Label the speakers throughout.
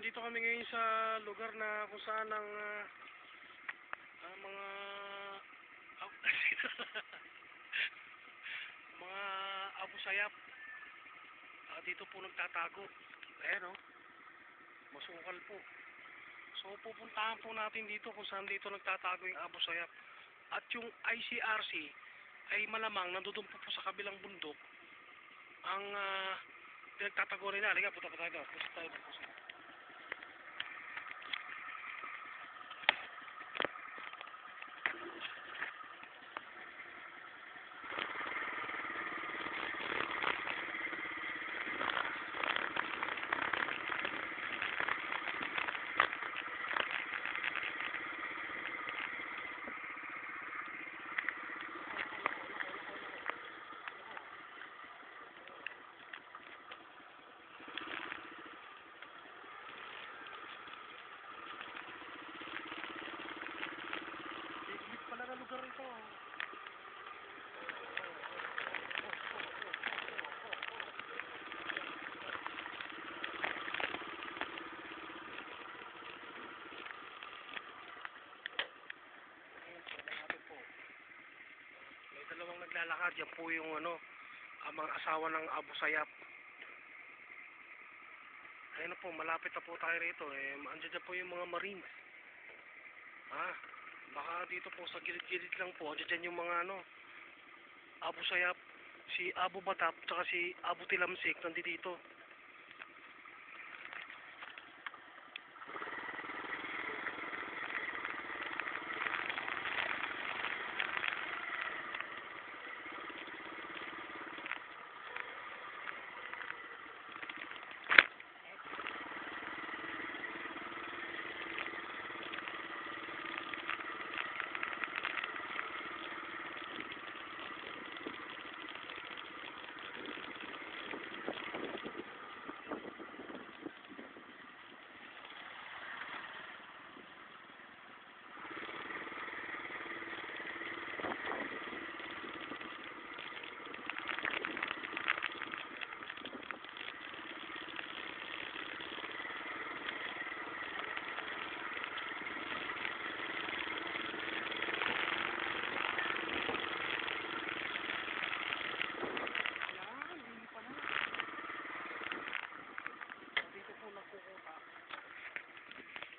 Speaker 1: nandito kami ngayon sa lugar na kung saan ang mga mga Abu Sayyaf dito po nagtatago. Ayan, masukal po. So pupuntahan po natin dito kung saan dito nagtatago yung Abu Sayyaf. At yung ICRC ay malamang nandoon po sa kabilang bundok ang pinagtatago nila. Halika, punta pa tayo. Punta tayo. Lugar ito. May dalawang naglalakad. Yan po yung ang mga asawa ng Abu Sayyaf. Ayun na po, malapit na po tayo rito. Andiyan dyan po yung mga Marines. Baka dito po sa gilid-gilid lang po, dyan yung mga Abu Sayyaf, si Abu Batap, tsaka si Abu Tilamsik nandito.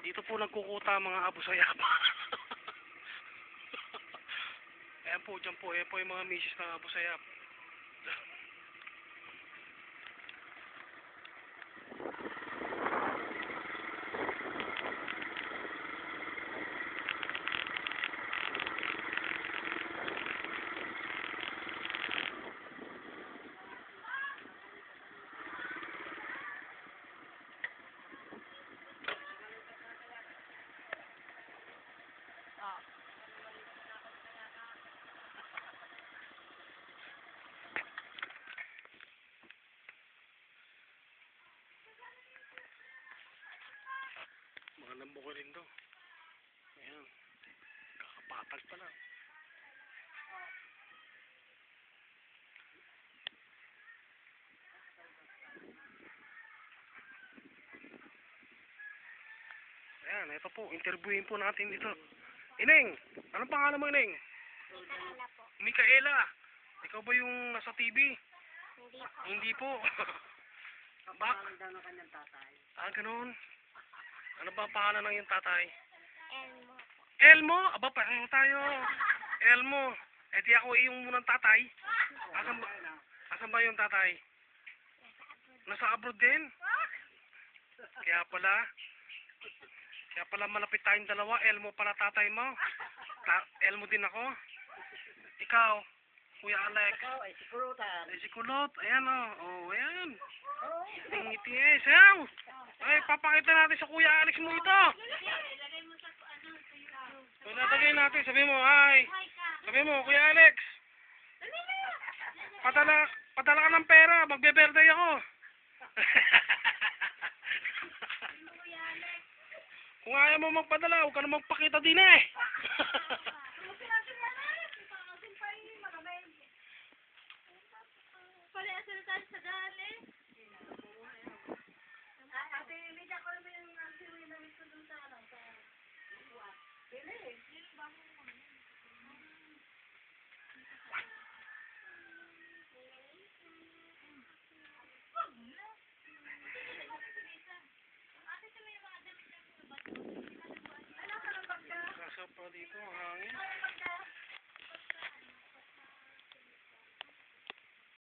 Speaker 1: Dito po nagkukuta mga Abu Sayyaf. Ayan po, dyan po. Ayan po yung mga misis ng Abu Sayyaf. Mga lambo ko rin to. Ayan. Kakapatag pa lang. Ayan, ito po. Interviewin po natin dito. Ineng! Anong pangalan mo, Ineng?
Speaker 2: Mikaela po.
Speaker 1: Mikaela! Ikaw ba yung nasa TV?
Speaker 2: Hindi po.
Speaker 1: Hindi po.
Speaker 3: Pangalan daw ng kanyang tatay.
Speaker 1: Ganun. Ano ba ang pangalan ng iyong tatay?
Speaker 2: Elmo po.
Speaker 1: Elmo? Aba, pareho tayo. Elmo. Di ako iyong munang tatay. Asan ba yung tatay? Nasa abroad din? Kaya pala malapit tayong dalawa. Elmo pala tatay mo. Elmo din ako. Ikaw, Kuya Alex.
Speaker 3: Ikaw ay si Kurutan.
Speaker 1: Si Kulot. Ayan ayan. Ngiti sayaw. Ay, papakita natin sa Kuya Alex mo ito. Tatagay natin. Sabi mo, hi. Sabi mo, Kuya Alex. Padala ka ng pera. Magbe-birthday ako. Kung ayaw mo magpadala, huwag ka na magpakita din eh.
Speaker 2: Pala, sa dali.